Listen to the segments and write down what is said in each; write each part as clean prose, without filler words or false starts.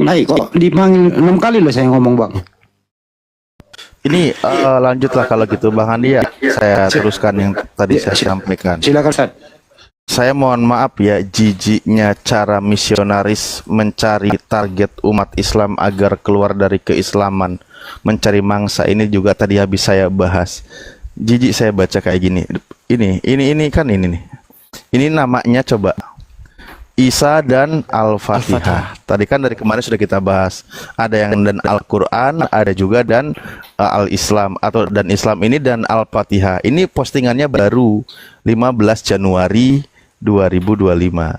Naik kok dipanggil 6 kali loh saya ngomong bang. Ini lanjutlah kalau gitu Bang Andi ya. Saya teruskan yang tadi saya sampaikan. Silakan Ustaz. Saya mohon maaf ya, jijiknya cara misionaris mencari target umat Islam agar keluar dari keislaman, mencari mangsa, ini juga tadi habis saya bahas. Jijik saya baca kayak gini. Ini kan ini nih. Ini namanya coba Isa dan Al-Fatihah. Tadi kan dari kemarin sudah kita bahas. Ada yang dan Al-Quran, ada juga dan Al-Islam atau dan Islam ini dan Al-Fatihah. Ini postingannya baru 15 Januari 2025.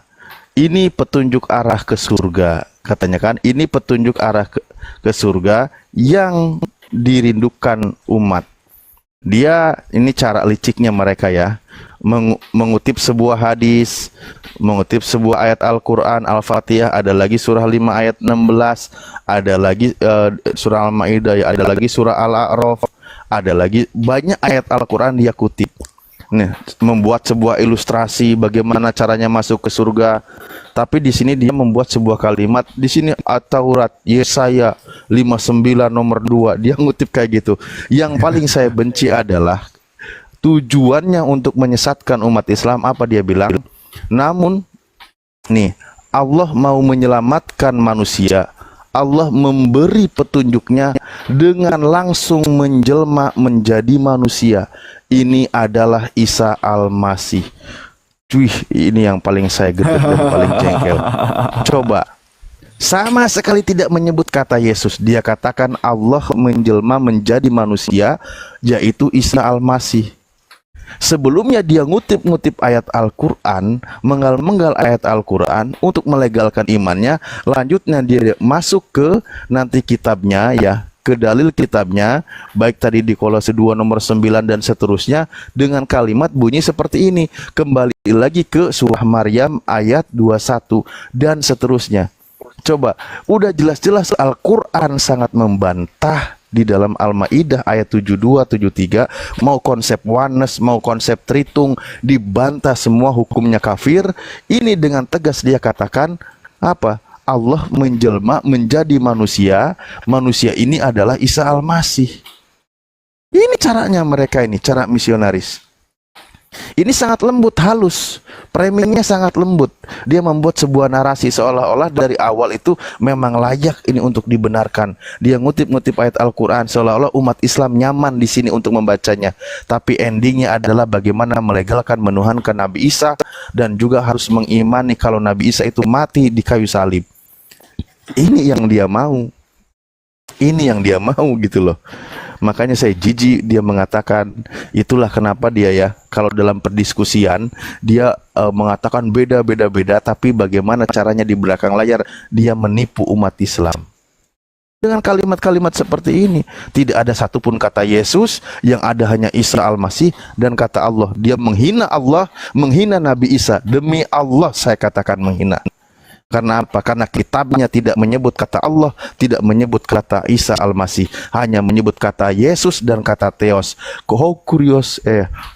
Ini petunjuk arah ke surga, katanya kan. Ini petunjuk arah ke surga yang dirindukan umat. Dia ini cara liciknya mereka ya, mengutip sebuah hadis, mengutip sebuah ayat Al-Quran, Al-Fatihah, ada lagi surah 5 ayat 16, ada lagi surah Al-Ma'idah, ada lagi surah Al-A'raf, ada lagi banyak ayat Al-Quran dia kutip. Nih, membuat sebuah ilustrasi bagaimana caranya masuk ke surga. Tapi di sini dia membuat sebuah kalimat. Di sini At-Taurat Yesaya 59 nomor 2. Dia ngutip kayak gitu. Yang paling saya benci adalah tujuannya untuk menyesatkan umat Islam. Apa dia bilang? Namun nih, Allah mau menyelamatkan manusia. Allah memberi petunjuknya dengan langsung menjelma menjadi manusia. Ini adalah Isa Al-Masih. Cuy, ini yang paling saya gedek dan paling jengkel. Coba, sama sekali tidak menyebut kata Yesus. Dia katakan Allah menjelma menjadi manusia, yaitu Isa Al-Masih. Sebelumnya dia ngutip-ngutip ayat Al-Quran, menggal-menggal ayat Al-Quran untuk melegalkan imannya. Lanjutnya dia masuk ke nanti kitabnya ya, ke dalil kitabnya, baik tadi di Kolose 2 nomor 9 dan seterusnya, dengan kalimat bunyi seperti ini. Kembali lagi ke surah Maryam ayat 21 dan seterusnya. Coba, udah jelas-jelas Al-Quran sangat membantah di dalam Al-Ma'idah ayat 72, 73, mau konsep oneness, mau konsep tritung, dibantah semua, hukumnya kafir. Ini dengan tegas dia katakan, apa? Allah menjelma menjadi manusia, manusia ini adalah Isa Al-Masih. Ini caranya mereka ini, cara misionaris. Ini sangat lembut, halus, framingnya sangat lembut. Dia membuat sebuah narasi seolah-olah dari awal itu memang layak ini untuk dibenarkan. Dia ngutip-ngutip ayat Al-Quran seolah-olah umat Islam nyaman di sini untuk membacanya. Tapi endingnya adalah bagaimana melegalkan, menuhankan Nabi Isa, dan juga harus mengimani kalau Nabi Isa itu mati di kayu salib. Ini yang dia mau. Ini yang dia mau gitu loh. Makanya saya jijik dia mengatakan, itulah kenapa dia ya, kalau dalam perdiskusian dia mengatakan beda, tapi bagaimana caranya di belakang layar dia menipu umat Islam. Dengan kalimat-kalimat seperti ini, tidak ada satupun kata Yesus, yang ada hanya Isa Al-Masih dan kata Allah. Dia menghina Allah, menghina Nabi Isa. Demi Allah saya katakan menghina. Karena apa? Karena kitabnya tidak menyebut kata Allah, tidak menyebut kata Isa Al-Masih, hanya menyebut kata Yesus dan kata Theos. Kurios,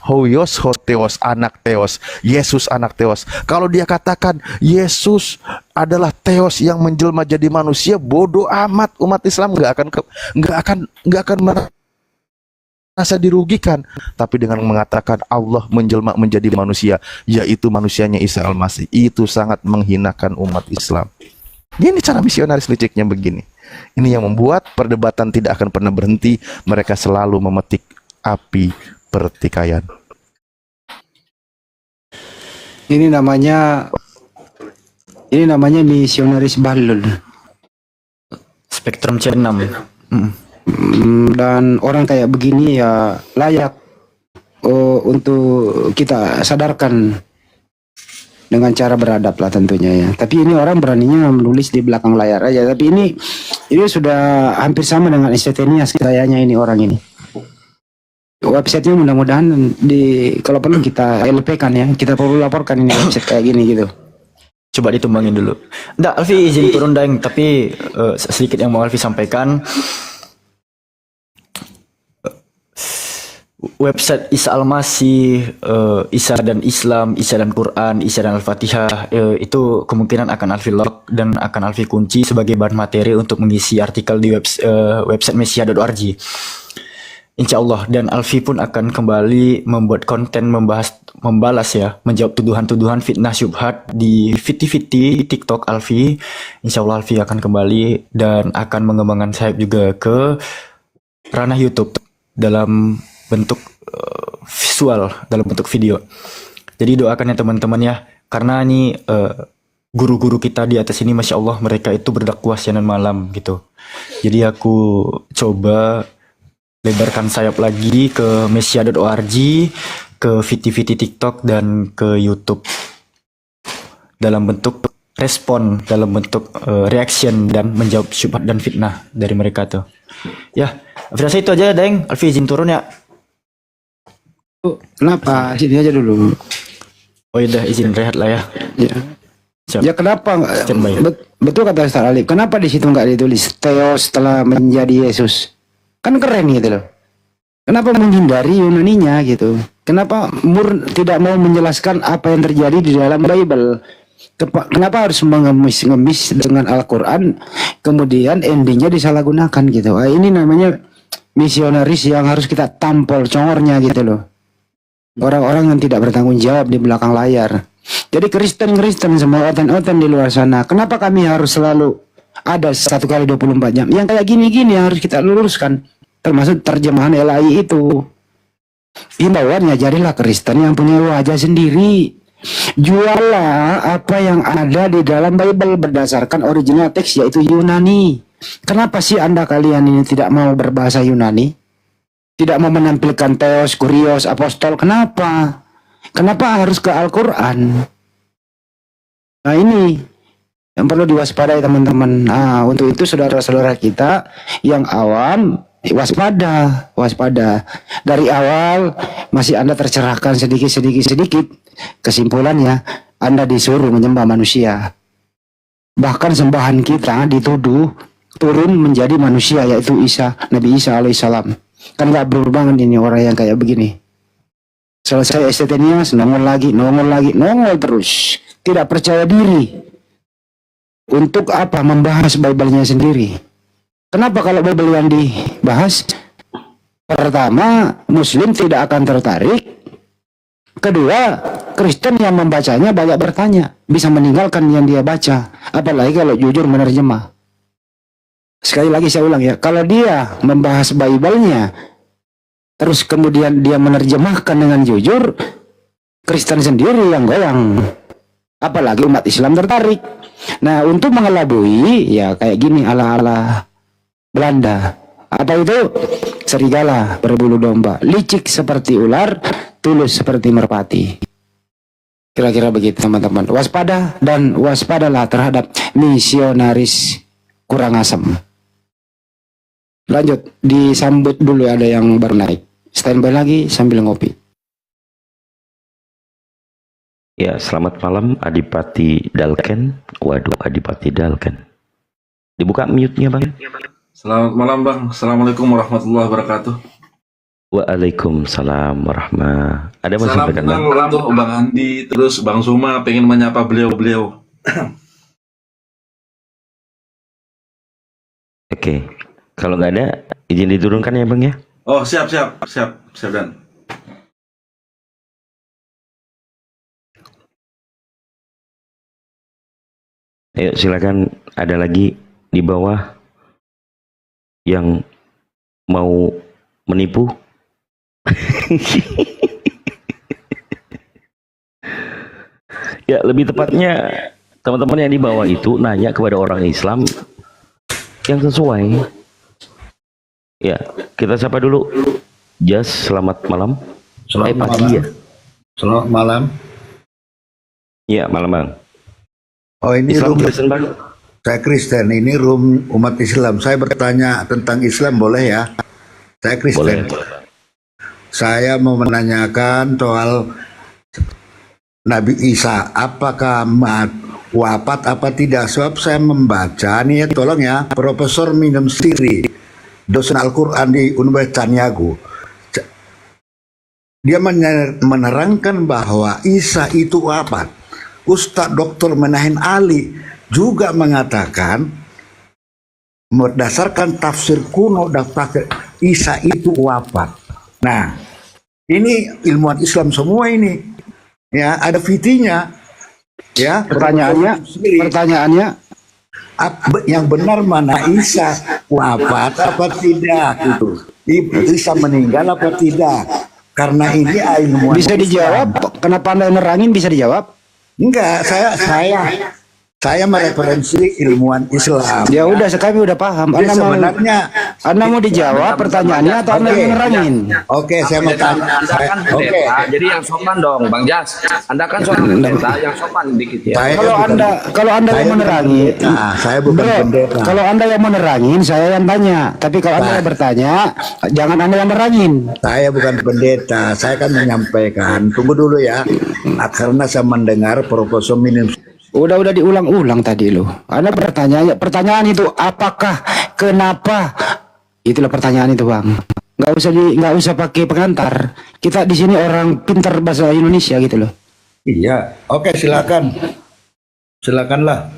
Hoios, Theos, anak Theos, Yesus anak Theos. Kalau dia katakan Yesus adalah Theos yang menjelma jadi manusia, bodoh amat, umat Islam nggak akan merasa dirugikan. Tapi dengan mengatakan Allah menjelma menjadi manusia, yaitu manusianya Isa Al-Masih, itu sangat menghinakan umat Islam. Ini cara misionaris liciknya begini. Ini yang membuat perdebatan tidak akan pernah berhenti. Mereka selalu memetik api pertikaian. Ini namanya misionaris balul. Spektrum C6. Dan orang kayak begini ya layak untuk kita sadarkan dengan cara beradab lah tentunya ya. Tapi ini orang beraninya menulis di belakang layar aja. Tapi ini sudah hampir sama dengan Estefanias kayaknya ini orang ini. Websitenya mudah-mudahan kalau perlu kita LP kan ya, kita perlu laporkan ini website kayak gini gitu. Coba ditumbangin dulu. Nggak, Alfi izin turun Daeng, tapi sedikit yang mau Alfi sampaikan. website Isa Al-Masih, Isa dan Islam, Isa dan Quran, Isa dan Al-Fatihah, itu kemungkinan akan Alfi lock dan akan Alfi kunci sebagai bahan materi untuk mengisi artikel di website mesia.org. Insya Allah, dan Alfi pun akan kembali membuat konten membalas ya, menjawab tuduhan-tuduhan fitnah syubhat di Fiti TikTok Alfi. Insya Allah Alfi akan kembali dan akan mengembangkan sayap juga ke ranah YouTube dalam bentuk visual, dalam bentuk video. Jadi doakan ya teman-teman ya, karena ini guru-guru kita di atas ini Masya Allah mereka itu berdakwah siang dan malam gitu. Jadi aku coba lebarkan sayap lagi ke mesia.org, ke Fiti TikTok dan ke YouTube dalam bentuk respon, dalam bentuk reaction dan menjawab syubhat dan fitnah dari mereka tuh. Ya, Alfi rasa itu aja Deng. Alfi izin turun ya. Kenapa? Sini aja dulu. Oh iya, izin rehat lah ya. Ya. Siap. Ya kenapa? Standby. Betul kata Ustaz Alif. Kenapa di situ nggak ditulis Theos telah menjadi Yesus? Kan keren gitu loh. Kenapa menghindari Yunaninya gitu? Kenapa tidak mau menjelaskan apa yang terjadi di dalam Bible? Kenapa harus mengemis-ngemis dengan Al-Quran, kemudian endingnya disalahgunakan gitu? Ini namanya misionaris yang harus kita tampol congornya gitu loh. Orang-orang yang tidak bertanggung jawab di belakang layar. Jadi Kristen semua oten-oten di luar sana. Kenapa kami harus selalu ada 1 kali 24 jam? Yang kayak gini-gini yang harus kita luruskan. Termasuk terjemahan LAI itu. Himbauannya jadilah Kristen yang punya wajah sendiri. Juallah apa yang ada di dalam Bible berdasarkan original teks yaitu Yunani. Kenapa sih Anda kalian ini tidak mau berbahasa Yunani? Tidak mau menampilkan Theos, Kurios, Apostol. Kenapa? Kenapa harus ke Al-Quran? Nah ini yang perlu diwaspadai teman-teman. Nah untuk itu saudara-saudara kita yang awam, waspada. Dari awal masih Anda tercerahkan sedikit. Kesimpulannya Anda disuruh menyembah manusia. Bahkan sembahan kita dituduh turun menjadi manusia, yaitu Nabi Isa alaihissalam. Kan gak berubah ini orang yang kayak begini. Selesai STT-nya nongol terus. Tidak percaya diri. Untuk apa? Membahas Bible-nya sendiri. Kenapa kalau Bible yang dibahas? Pertama, Muslim tidak akan tertarik. Kedua, Kristen yang membacanya banyak bertanya. Bisa meninggalkan yang dia baca. Apalagi kalau jujur menerjemah. Sekali lagi saya ulang ya. Kalau dia membahas Bible-nya, terus kemudian dia menerjemahkan dengan jujur, Kristen sendiri yang goyang. Apalagi umat Islam tertarik. Nah, untuk mengelabui, ya kayak gini ala-ala Belanda. Apa itu? Serigala berbulu domba, licik seperti ular, tulus seperti merpati. Kira-kira begitu teman-teman. Waspadalah terhadap misionaris kurang asem. Lanjut, disambut dulu ada yang baru naik. Standby lagi sambil ngopi. Ya, selamat malam Adipati Dalken. Waduh, Adipati Dalken. Dibuka mute-nya, Bang. Selamat malam Bang, Assalamualaikum warahmatullahi wabarakatuh. Waalaikumsalam warahmatullahi. Ada yang mau Salam sampaikan, Bang? kenal untuk Bang Andi, terus Bang Suma pengen menyapa beliau-beliau. Oke, kalau nggak ada, izin diturunkan ya Bang ya. Oh siap Dan. Ayo silakan, ada lagi di bawah yang mau menipu. Ya, lebih tepatnya teman-teman yang di bawah itu nanya kepada orang Islam yang sesuai. Ya, kita sapa dulu. Jas, selamat malam. Selamat pagi malam. ya. Selamat malam. Ya, malam Bang. Oh ini Islam room, Kristen Bang. saya Kristen. Ini room umat Islam. Saya bertanya tentang Islam boleh ya? Saya Kristen. Boleh. Saya mau menanyakan soal Nabi Isa. Apakah wafat apa tidak? Sebab saya membaca nih ya, tolong ya, Profesor Minum Siri, dosen Al-Quran di Universitas Santiago. Dia menerangkan bahwa Isa itu wafat. Ustadz Dr. Menahem Ali juga mengatakan berdasarkan tafsir kuno dan tafsir Isa itu wafat. Nah, ini ilmuwan Islam semua ini, ya ada fitinya, ya. Pertanyaannya, Yang benar mana, Isa wafat apa tidak itu? Isa meninggal apa tidak? Karena ini ilmuwan bisa dijawab. Kenapa Anda nerangin, bisa dijawab? Enggak, saya mereferensi ilmuwan Islam. Ya udah, kami udah paham. Jadi sebenarnya Anda mau dijawab pertanyaannya atau Anda yang nerangin? Oke, saya mau tanya. Anda kan pendeta, jadi yang sopan dong, Bang Jas. Anda kan seorang pendeta, yang sopan dikit ya. Kalau Anda yang menerangin, saya bukan pendeta. kalau Anda yang menerangin, saya yang tanya. Tapi kalau Anda yang bertanya, jangan Anda yang nerangin. Saya bukan pendeta, saya kan menyampaikan. Tunggu dulu ya, karena saya mendengar Profesor Minim. Udah diulang-ulang tadi loh. Anda pertanyaan itu apakah, kenapa? Itulah pertanyaan itu, Bang. Nggak usah pakai pengantar. Kita di sini orang pintar bahasa Indonesia gitu loh. Iya, oke, silakan. Silakanlah.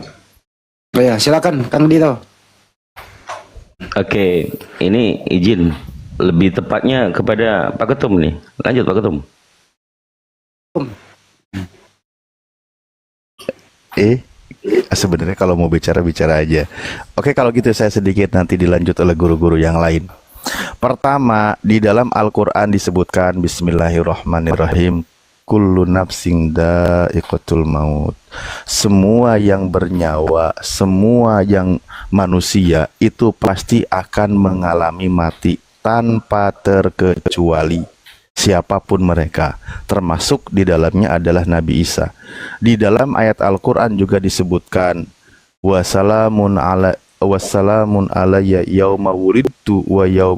Oh ya, silakan Kang Dito. Oke, ini izin lebih tepatnya kepada Pak Ketum nih. Lanjut Pak Ketum. Sebenarnya kalau mau bicara aja. Oke, kalau gitu saya sedikit nanti dilanjut oleh guru-guru yang lain. Pertama, di dalam Al-Quran disebutkan Bismillahirrahmanirrahim, kullu nafsin dha'iqatul maut. Semua yang bernyawa, semua yang manusia itu pasti akan mengalami mati tanpa terkecuali. Siapapun mereka, termasuk di dalamnya adalah Nabi Isa. Di dalam ayat Al-Quran juga disebutkan wassalamun alayya yauma wulidtu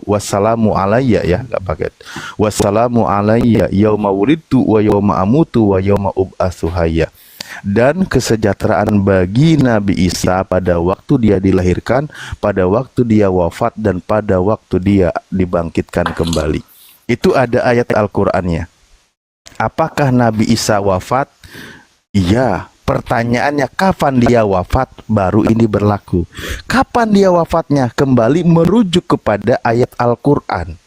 wassalamu alayya, ya nggak pakai wassalamu alayya yauma wulidtu wa yauma amutu wa yauma ub'atsu hayya. Dan kesejahteraan bagi Nabi Isa pada waktu dia dilahirkan, pada waktu dia wafat, dan pada waktu dia dibangkitkan kembali. Itu ada ayat Al-Qur'annya. Apakah Nabi Isa wafat? Iya. Pertanyaannya kapan dia wafat? Baru ini berlaku. Kapan dia wafatnya? Kembali merujuk kepada ayat Al-Qur'an.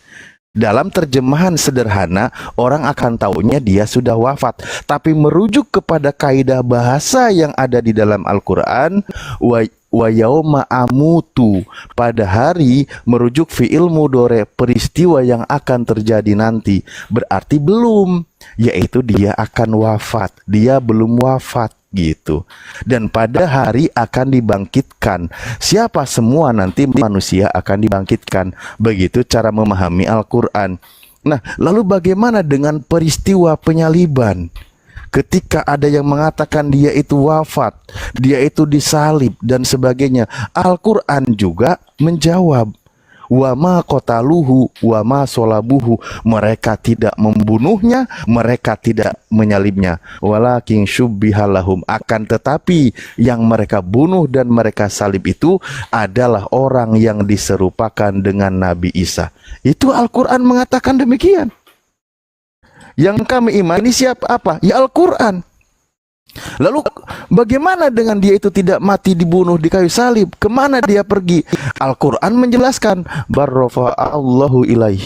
Dalam terjemahan sederhana, orang akan taunya dia sudah wafat. Tapi merujuk kepada kaidah bahasa yang ada di dalam Al-Quran, wa yauma amutu, pada hari, merujuk fi'il mudhari, peristiwa yang akan terjadi nanti. Berarti belum, yaitu dia akan wafat. Dia belum wafat. Gitu. Dan pada hari akan dibangkitkan. Siapa semua nanti manusia akan dibangkitkan. Begitu cara memahami Al-Quran. Nah, lalu bagaimana dengan peristiwa penyaliban? Ketika ada yang mengatakan dia itu wafat, dia itu disalib dan sebagainya, Al-Quran juga menjawab, wa ma qataluhu wa ma solabuhu, mereka tidak membunuhnya, mereka tidak menyalibnya, walakin syubbihalahum, akan tetapi yang mereka bunuh dan mereka salib itu adalah orang yang diserupakan dengan Nabi Isa. Itu Al-Quran mengatakan demikian. Yang kami imani siapa apa? Ya Al-Quran. Lalu bagaimana dengan dia itu tidak mati dibunuh di kayu salib? Kemana dia pergi? Al-Quran menjelaskan barrofa'allahu ilaih,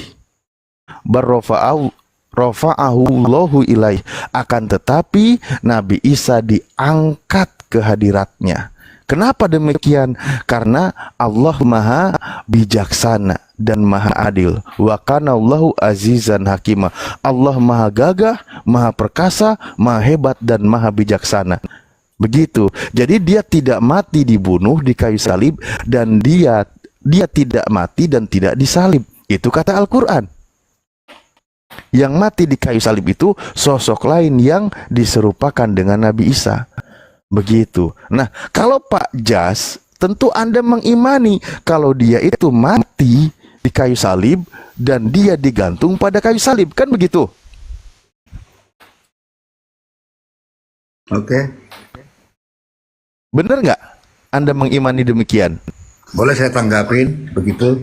rafa'ahullahu ilaih. Akan tetapi Nabi Isa diangkat ke hadiratnya. Kenapa demikian? Karena Allah maha bijaksana dan maha adil. Wa kana Allahu azizan hakimah. Allah maha gagah, maha perkasa, maha hebat, dan maha bijaksana. Begitu. Jadi dia tidak mati dibunuh di kayu salib, dan dia tidak mati dan tidak disalib. Itu kata Al-Quran. Yang mati di kayu salib itu sosok lain yang diserupakan dengan Nabi Isa. Begitu. Nah, kalau Pak Jas, tentu Anda mengimani kalau dia itu mati di kayu salib dan dia digantung pada kayu salib, kan begitu? Oke. Benar nggak Anda mengimani demikian? Boleh saya tanggapin begitu?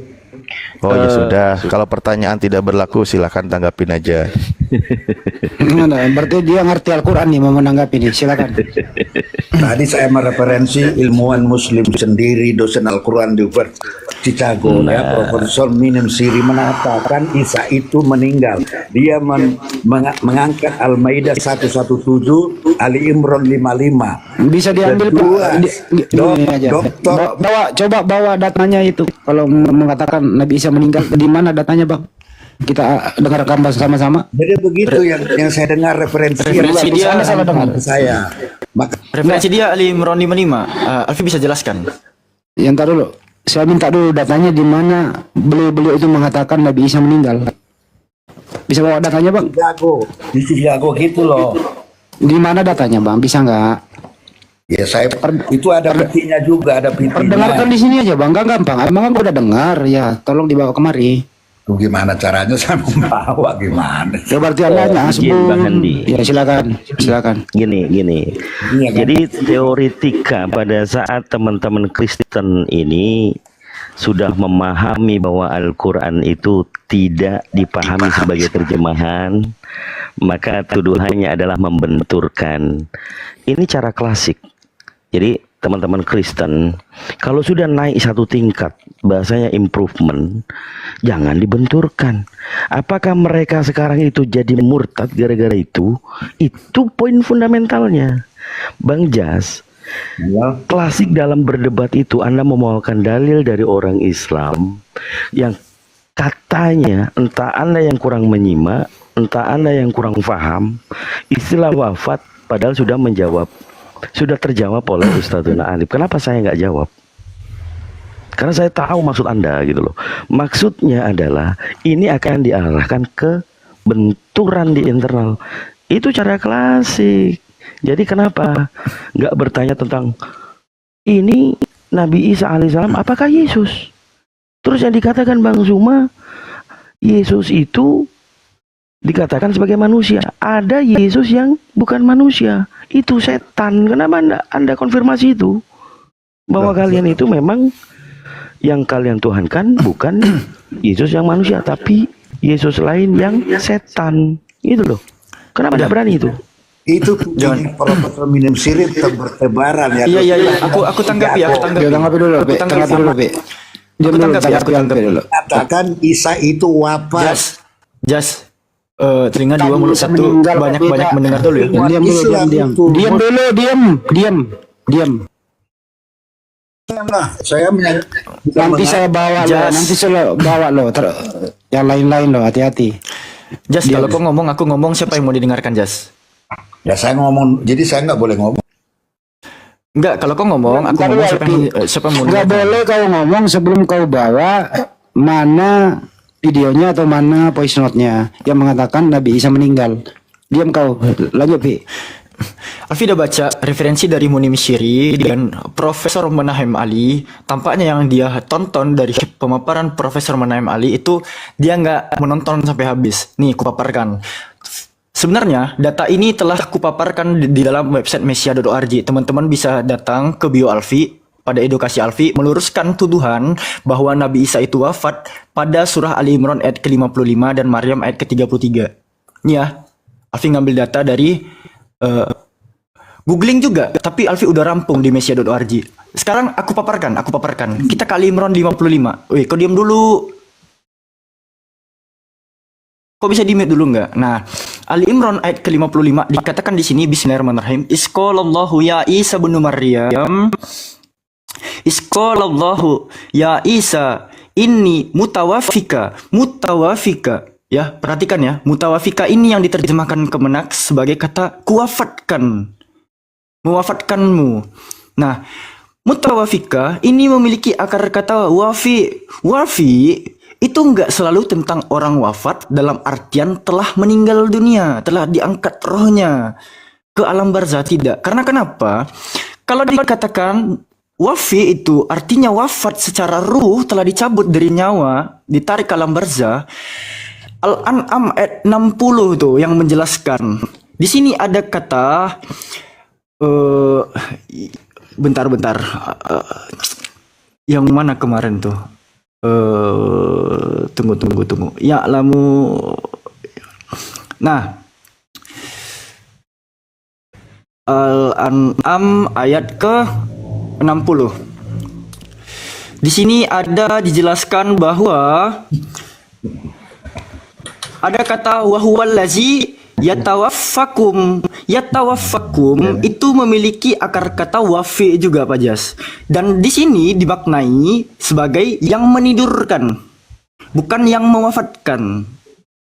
Oh ya sudah, kalau pertanyaan tidak berlaku silakan tanggapin aja. Gimana? Berarti dia ngerti Al-Quran nih, mau menanggapi nih, silakan. Tadi saya mereferensi ilmuwan muslim sendiri, dosen Al-Quran di Chicago, ya, Profesor Minem Siri mengatakan Isa itu meninggal. Dia mengangkat Al-Maidah 117, Ali Imran 55. Bisa diambil Kedua, ini aja. Coba bawa datanya itu. Kalau mengatakan Nabi Isa meninggal, di mana datanya, Bang? Kita dengarkan sama-sama. Jadi begitu yang saya dengar referensi dia salah dengar. saya. Maka Referensi dia Ali Imran 55. Alfi bisa jelaskan. Yang tar dulu. Saya minta dulu datanya di mana beliau itu mengatakan Nabi Isa meninggal. Bisa bawa datanya, Bang? di Chicago gitu loh. Di mana datanya, Bang? Bisa nggak? Ya saya itu ada petinya juga, ada petinya. Perdengarkan di sini aja, Bang. Gak gampang. Emang udah dengar ya. Tolong dibawa kemari. Gimana caranya saya membawa gimana? Ya berarti Anda izin Bang Handi. Ya silakan. Gini. Iya, kan? Jadi teoretika pada saat teman-teman Kristen ini sudah memahami bahwa Al-Quran itu tidak dipahami sebagai terjemahan, maka tuduhannya adalah membenturkan. Ini cara klasik. Jadi teman-teman Kristen, kalau sudah naik satu tingkat, bahasanya improvement, jangan dibenturkan. Apakah mereka sekarang itu jadi murtad gara-gara itu? Itu poin fundamentalnya. Bang Jas, klasik dalam berdebat itu Anda membawakan dalil dari orang Islam yang katanya entah Anda yang kurang menyimak, entah Anda yang kurang paham, istilah wafat padahal sudah terjawab oleh Ustadzuna Alif. Kenapa saya nggak jawab? Karena saya tahu maksud Anda gitu loh. Maksudnya adalah ini akan diarahkan ke benturan di internal. Itu cara klasik. Jadi kenapa nggak bertanya tentang ini Nabi Isa alaihissalam apakah Yesus? Terus yang dikatakan Bang Zuma, Yesus itu dikatakan sebagai manusia. Ada Yesus yang bukan manusia. Itu setan. Kenapa Anda konfirmasi itu? Bahwa kalian itu memang yang kalian tuhankan bukan Yesus yang manusia, tapi Yesus lain yang setan. Itu loh. Kenapa tidak berani itu? Itu Profesor Minem Siri bertebaran ya. Iya. Aku tanggapi. Tanggapi dulu, Be. Dia Aku tanggapi dulu. Katakan Isa itu wafat. Jas. Telinga dua mulut satu, banyak mendengar dulu ya. Diam. Saya Nanti saya bawa lo. Yang lain-lain lo, hati-hati. Jas, kalau kau ngomong, aku ngomong, siapa yang mau didengarkan, Jas? Ya saya ngomong, jadi saya nggak boleh ngomong. Enggak, kalau kau ngomong, aku ngomong, siapa yang mau Nggak didengarkan? boleh kau ngomong sebelum kau bawa mana videonya atau mana voice note-nya yang mengatakan Nabi Isa meninggal. Diam kau, lanjut Pi. Alfi udah baca referensi dari Munim Syiri dan Profesor Menahem Ali. Tampaknya yang dia tonton dari pemaparan Profesor Menahem Ali itu dia nggak menonton sampai habis. Nih, kupaparkan. Sebenarnya data ini telah kupaparkan di dalam website mesia.org. Teman-teman bisa datang ke bio Alfi pada edukasi Alfi meluruskan tuduhan bahwa Nabi Isa itu wafat pada surah Ali Imran ayat ke-55 dan Maryam ayat ke-33. Ini ya, Alfi ngambil data dari googling juga, tapi Alfi udah rampung di mesia.org. Sekarang aku paparkan. Kita ke Ali Imran 55. Wih, kau diam dulu. Kok bisa di-mute dulu nggak? Nah, Ali Imran ayat ke-55 dikatakan di sini bismillahirrahmanirrahim. Isqalallahu ya Isa bin Maryam. Isqalallahu ya Isa inni mutawafika. Ya, perhatikan ya. Mutawafika ini yang diterjemahkan Kemenak sebagai kata kuwafatkan. Mewafatkanmu. Nah, mutawafika ini memiliki akar kata wafi. Wafi itu enggak selalu tentang orang wafat dalam artian telah meninggal dunia, telah diangkat rohnya ke alam barzah, tidak. Karena kenapa? Kalau dikatakan wafi itu artinya wafat secara ruh, telah dicabut dari nyawa, ditarik ke alam barzah. Al-An'am ayat 60 tuh yang menjelaskan. Di sini ada kata bentar. Yang mana kemarin tuh? Tunggu. Ya lamu Nah, Al-An'am ayat ke-60. Di sini ada dijelaskan bahwa ada kata wahuwallazi yatawaffakum. Yatawaffakum itu memiliki akar kata wafi juga, Pak Jas. Dan di sini dimaknai sebagai yang menidurkan, bukan yang mewafatkan.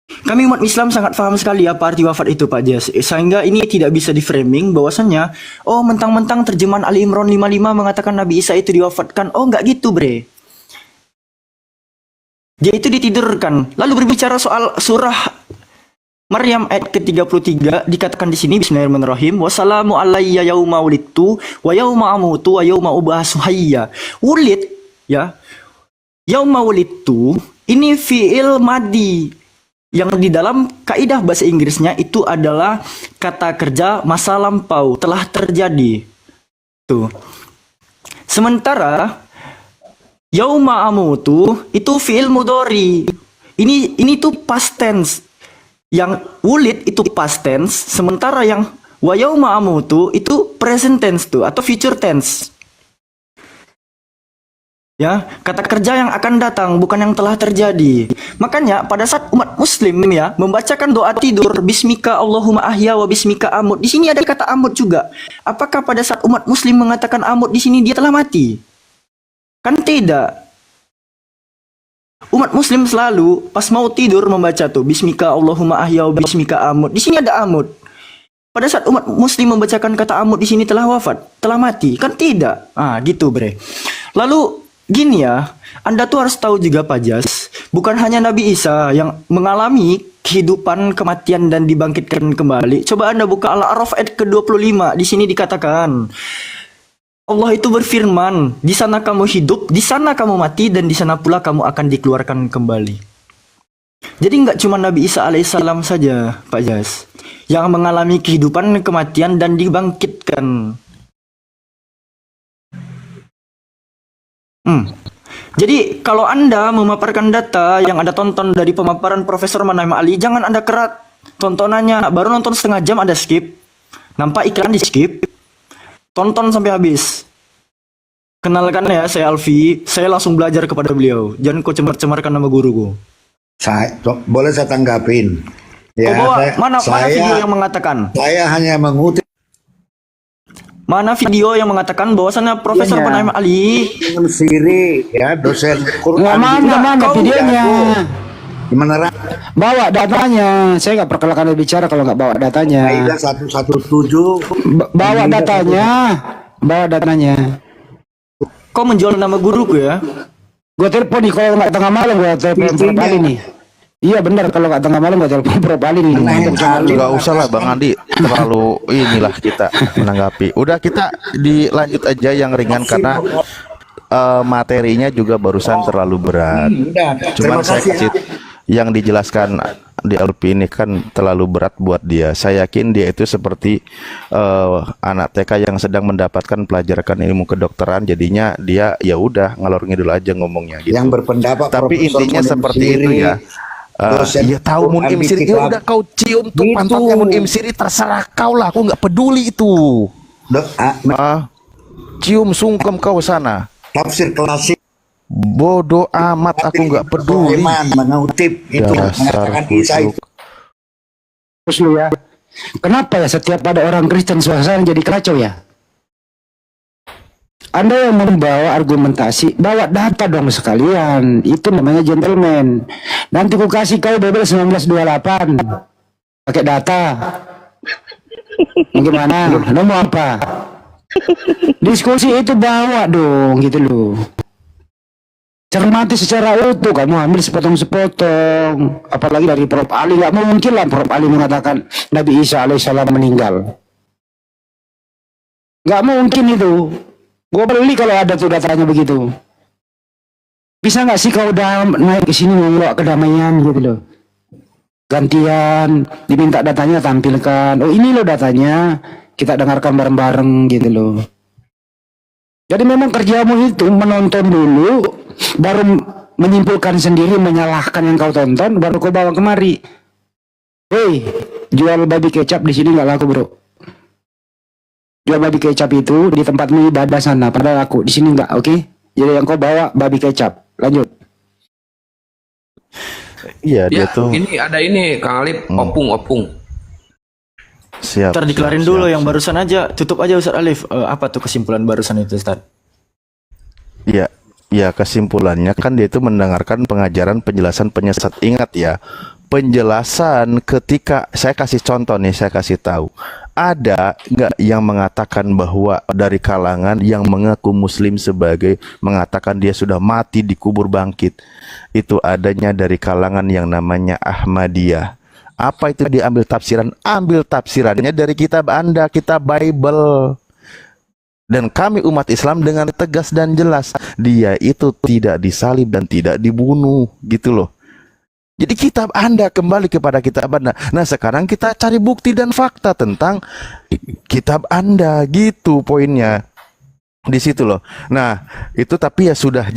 Kami umat Islam sangat paham sekali apa arti wafat itu, Pak Jas. Sehingga ini tidak bisa di-framing bahwasannya, oh mentang-mentang terjemahan Ali Imran 55 mengatakan Nabi Isa itu diwafatkan. Oh enggak gitu, bre. Dia itu ditidurkan. Lalu berbicara soal surah Maryam ayat ke-33 dikatakan di sini bismillahirrahmanirrahim wassalamu alayya yauma wulidtu wa yauma amutu wa yauma ub'atsu hayya. Wulid ya. Yauma wulidtu ini fi'il madi yang di dalam kaidah bahasa Inggrisnya itu adalah kata kerja masa lampau, telah terjadi. Tuh. Sementara yauma amutu itu fi'il mudhari. Ini tuh past tense. Yang wulid itu past tense, sementara yang wa yauma amutu itu present tense tuh atau future tense. Ya, kata kerja yang akan datang bukan yang telah terjadi. Makanya pada saat umat muslim ya membacakan doa tidur bismika Allahumma ahya wa bismika amut. Di sini ada kata amut juga. Apakah pada saat umat muslim mengatakan amut di sini dia telah mati? Kan tidak. Umat muslim selalu pas mau tidur membaca tuh bismika Allahumma ahya wa bismika amut. Di sini ada amut. Pada saat umat muslim membacakan kata amut di sini telah wafat, telah mati. Kan tidak. Ah, gitu, bre. Lalu gini ya, Anda tuh harus tahu juga, Pak Jas, bukan hanya Nabi Isa yang mengalami kehidupan, kematian dan dibangkitkan kembali. Coba Anda buka Al-A'raf ayat ke-25. Di sini dikatakan Allah itu berfirman, di sana kamu hidup, di sana kamu mati, dan di sana pula kamu akan dikeluarkan kembali. Jadi nggak cuma Nabi Isa alaihissalam saja, Pak Jas, yang mengalami kehidupan, kematian, dan dibangkitkan. Jadi kalau Anda memaparkan data yang Anda tonton dari pemaparan Profesor Manaim Ali, jangan Anda kerat tontonannya. Baru nonton setengah jam Anda skip, nampak iklan di skip. Tonton sampai habis. Kenalkan ya, saya Alfi. Saya langsung belajar kepada beliau. Jangan kau cemar-cemarkan nama guruku. Boleh saya tanggapin? Ya, mana video yang mengatakan? Saya hanya mengutip. Mana video yang mengatakan bahwasannya Profesor Manaim Ali Siri, ya dosen Quran. Mana videonya? Gimana? Bawa datanya. Saya nggak perkenalkan bicara kalau nggak bawa datanya. Aida 117. Bawa datanya. Bawa datanya. Kau menjual nama guruku ya? Gue telepon nih kalau nggak tengah malam, gue telepon Prof Ali nih. Iya benar, kalau nggak tengah malam gue telepon Prof Ali nih. Nggak usah lah Bang Andi, terlalu inilah kita menanggapi. Udah kita dilanjut aja yang ringan karena materinya juga barusan terlalu berat. Cuman saya kasih yang dijelaskan di Alpi ini kan terlalu berat buat dia. Saya yakin dia itu seperti anak TK yang sedang mendapatkan pelajaran ilmu kedokteran, jadinya dia ya udah ngalor ngidul aja ngomongnya gitu. Yang berpendapat tapi Profesor intinya Munim seperti Siri, itu ya. Ya tahu Munim Siri, ya udah kau cium tuh Gitu. pantatnya Munim Siri, terserah kau lah, aku nggak peduli itu. Cium sungkem kau sana. Tafsir klasik. Bodoh amat, aku nggak peduli. Mengutip itu mengatakan Isa itu. Terus lu ya, kenapa ya setiap ada orang Kristen suasana jadi kacau ya? Anda yang membawa argumentasi, bawa data dong sekalian. Itu namanya gentleman. Nanti ku kasih kau Bebel 1928 pakai data. Gimana? Lo mau apa? Diskusi itu bawa dong gitu loh. Cermati secara utuh, kamu ambil sepotong-sepotong. Apalagi dari Prof Ali, nggak mungkin lah Prof Ali mengatakan Nabi Isa alaihissalam meninggal. Nggak mungkin itu. Gue beli kalau ada tuh datanya begitu. Bisa nggak sih kau udah naik ke sini membawa kedamaian gitu loh. Gantian, diminta datanya tampilkan. Oh ini loh datanya, kita dengarkan bareng-bareng gitu loh. Jadi memang kerjamu itu menonton dulu, baru menyimpulkan sendiri, menyalahkan yang kau tonton, baru kau bawa kemari. Hei, jual babi kecap di sini nggak laku bro. Jual babi kecap itu di tempatmu ibadah sana, pada laku. Di sini nggak, oke? Jadi yang kau bawa babi kecap. Lanjut. Iya, dia Ya, tuh ini ada ini Kang Alif, opung. siap. Ntar dikelarin siap, dulu siap, yang barusan aja. Tutup aja Ustaz Alif. Apa tuh kesimpulan barusan itu Ustaz? Iya, ya kesimpulannya kan dia itu mendengarkan pengajaran penjelasan penyesat. Ingat ya, penjelasan ketika saya kasih contoh nih, saya kasih tahu. Ada nggak yang mengatakan bahwa dari kalangan yang mengaku muslim sebagai mengatakan dia sudah mati dikubur bangkit? Itu adanya dari kalangan yang namanya Ahmadiyah. Apa itu diambil tafsiran? Ambil tafsirannya dari kitab Anda, kitab Bible. Dan kami umat Islam dengan tegas dan jelas, dia itu tidak disalib dan tidak dibunuh, gitu loh. Jadi kitab Anda, kembali kepada kitab Anda. Nah sekarang kita cari bukti dan fakta tentang kitab Anda, gitu poinnya. Di situ loh. Nah itu tapi ya sudah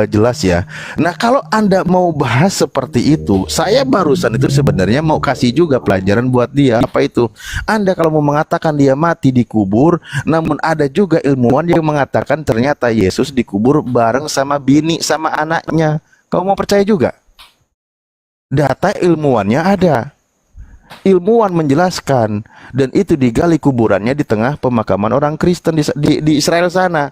jelas ya. Nah kalau Anda mau bahas seperti itu, saya barusan itu sebenarnya mau kasih juga pelajaran buat dia. Apa itu? Anda kalau mau mengatakan dia mati dikubur, namun ada juga ilmuwan yang mengatakan ternyata Yesus dikubur bareng sama bini sama anaknya. Kau mau percaya juga? Data ilmuwannya ada. Ilmuwan menjelaskan, dan itu digali kuburannya di tengah pemakaman orang Kristen di Israel sana.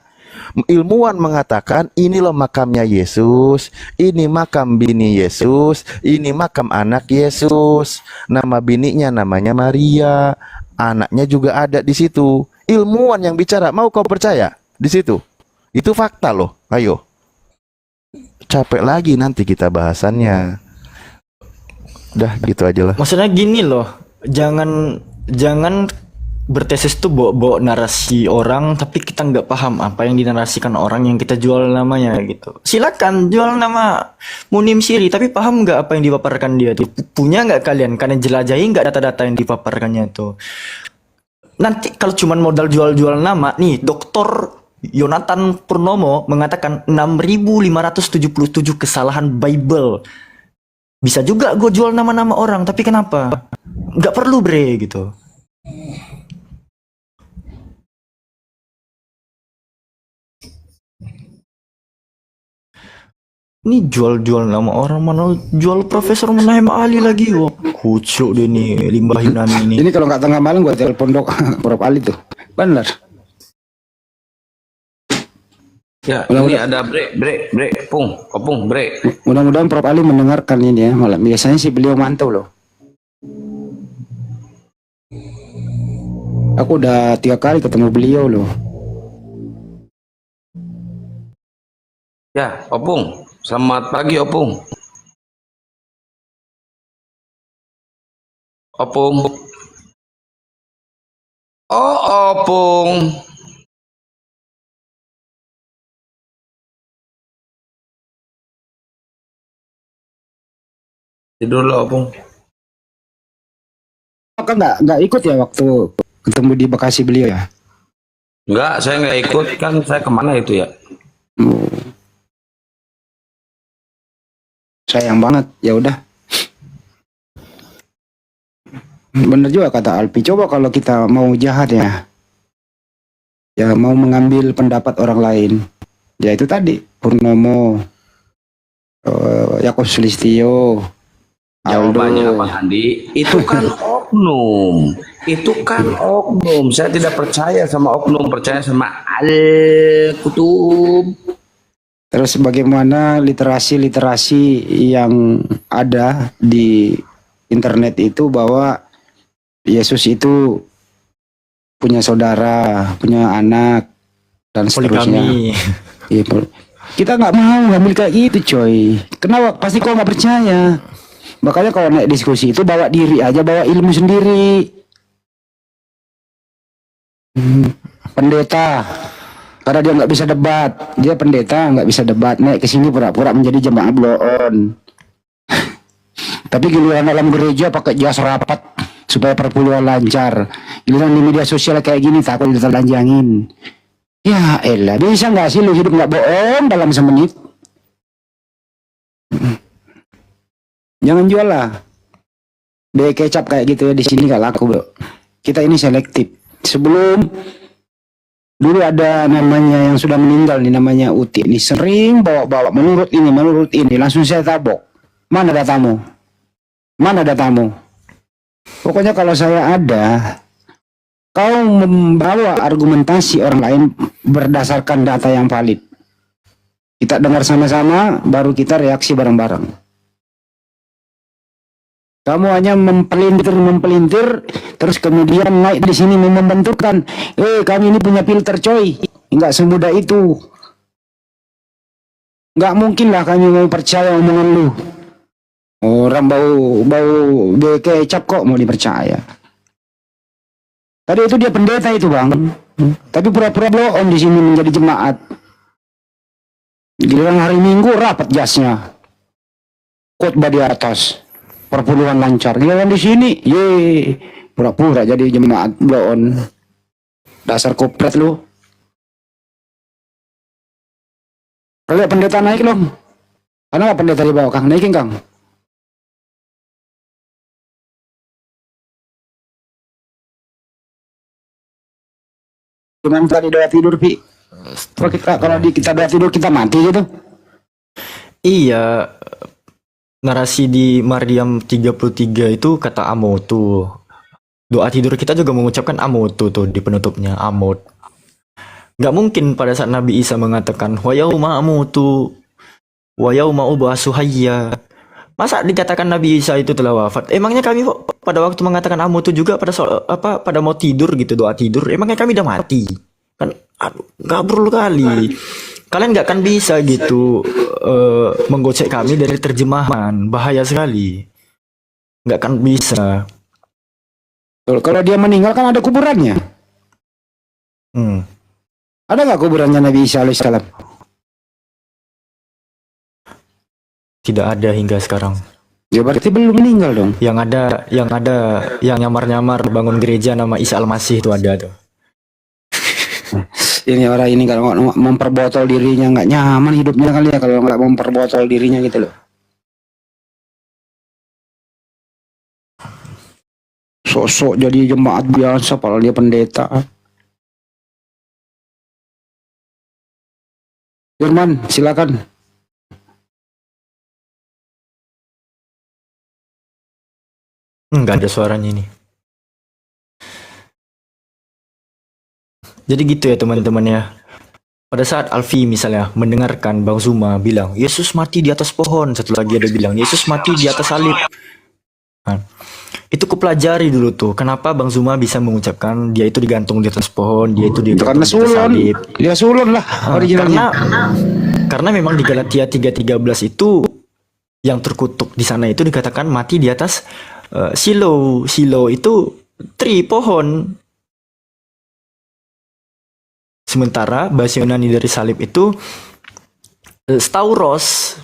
Ilmuwan mengatakan ini loh makamnya Yesus, ini makam bini Yesus, ini makam anak Yesus. Nama bininya namanya Maria, anaknya juga ada di situ. Ilmuwan yang bicara, mau kau percaya? Di situ. Itu fakta loh. Ayo. Capek lagi nanti kita bahasannya. Udah gitu aja lah. Maksudnya gini loh, jangan bertesis tuh bawa narasi orang tapi kita nggak paham apa yang dinarasikan orang yang kita jual namanya gitu. Silakan jual nama Munim Siri tapi paham nggak apa yang dipaparkan dia tuh? Punya nggak kalian? Karena jelajahi nggak data-data yang dipaparkannya tuh. Nanti kalau cuman modal jual-jual nama nih, Dr. Yonatan Purnomo mengatakan 6.577 kesalahan Bible. Bisa juga gue jual nama-nama orang, tapi kenapa? Nggak perlu bre gitu. Ini jual-jual nama orang, mana jual Profesor Munaim Ali lagi. Wah, kucuk deh nih limbah Yunani ini. Ini kalau nggak tengah malam gue telepon Prof Ali tuh. Bener. Ya, ini ada break, opung, break. Mudah-mudahan Prof Ali mendengarkan ini ya malam. Biasanya sih beliau mantau loh. Aku udah 3 kali ketemu beliau loh. Ya, opung. Selamat pagi, opung. Opung. Oh, opung. Tidur lo, opung. Kan nggak ikut ya waktu ketemu di Bekasi beliau ya? Enggak, saya nggak ikut. Kan saya kemana itu ya? Oh. Sayang banget. Ya udah. Bener juga kata Alpi. Coba kalau kita mau jahat ya, ya mau mengambil pendapat orang lain, ya itu tadi Purnomo, Yakob Sulistyo, Jawabannya Aldo. Bang Andi, itu kan oknum. Itu kan oknum. Saya tidak percaya sama oknum, percaya sama Al-Kutub. Terus bagaimana literasi yang ada di internet itu bahwa Yesus itu punya saudara, punya anak, dan seterusnya. Poligami. Iya, kita nggak mau ngambil kayak gitu, coy. Kenapa? Pasti kau nggak percaya. Makanya kalau naik diskusi itu bawa diri aja, bawa ilmu sendiri. Pendeta, karena dia nggak bisa debat, dia pendeta nggak bisa debat, naik ke sini pura-pura menjadi jemaah bloon. Tapi giliran dalam gereja pakai jas rapat supaya perpuluhan lancar. Giliran di media sosial kayak gini takut ditelanjangin. Ya elah, bisa nggak sih lu hidup nggak bohong dalam semenit? Jangan jual lah. Be kecap kayak gitu ya di sini nggak laku bro. Kita ini selektif. Sebelum dulu ada namanya yang sudah meninggal nih namanya Uti ini sering bawa-bawa menurut ini langsung saya tabok. Mana datamu? Mana datamu? Pokoknya kalau saya ada, kau membawa argumentasi orang lain berdasarkan data yang valid. Kita dengar sama-sama, baru kita reaksi bareng-bareng. Kamu hanya mempelintir, terus kemudian naik di sini membenturkan. Kami ini punya filter coy. Enggak semudah itu. Enggak mungkin lah kami mau percaya omongan lu. Orang bau kecap kok mau dipercaya. Tadi itu dia pendeta itu bang. Tapi pura-pura bohong di sini menjadi jemaat. Giliran hari Minggu rapat jasnya. Khotbah di atas. Perpuluhan lancar. Giliran di sini, pura-pura jadi jemaat bloon. Dasar kopret lu. Kalau pendeta naik dong. Karena nggak pendeta di bawah Kang, naikin Kang. Cuman tadi doa tidur Pi. Kalau kita doa tidur kita mati gitu. Iya, narasi di Maryam 33 itu kata amotu. Doa tidur kita juga mengucapkan amotu tuh di penutupnya, amot. Gak mungkin pada saat Nabi Isa mengatakan wa yauma amutu wa yauma ub'atsu hayya. Masa dikatakan Nabi Isa itu telah wafat? Emangnya kami pada waktu mengatakan amutu juga pada mau tidur gitu, doa tidur. Emangnya kami udah mati? Kan aduh, gabrul kali. Kalian nggak akan bisa gitu menggocek kami dari terjemahan, bahaya sekali. Nggak akan bisa. Kalau dia meninggal kan ada kuburannya. Ada nggak kuburannya Nabi Isa alaihissalam? Tidak ada hingga sekarang. Ya berarti belum meninggal dong. Yang nyamar-nyamar bangun gereja nama Isa Al-Masih itu ada tuh. Ini orang ini kalau memperbotol dirinya nggak nyaman hidupnya kali ya kalau nggak memperbotol dirinya gitu loh. Sosok jadi jemaat biasa padahal dia pendeta. Firman, silakan. Nggak ada suaranya ini. Jadi gitu ya teman-teman ya. Pada saat Alfi misalnya mendengarkan Bang Zuma bilang Yesus mati di atas pohon, satu lagi ada bilang Yesus mati di atas salib. Nah, itu kupelajari dulu tuh kenapa Bang Zuma bisa mengucapkan dia itu digantung di atas pohon, dia itu digantung Karena di atas sulon. salib. Dia sulon lah originalnya. Karena memang di Galatia 3:13 itu yang terkutuk di sana itu dikatakan mati di atas silo. Silo itu tree, pohon. Sementara bahasa Yunani dari salib itu stauros.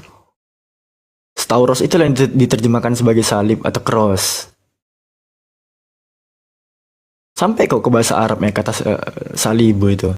Stauros itu yang diterjemahkan sebagai salib atau cross. Sampai kok ke bahasa Arab ya kata salibu itu.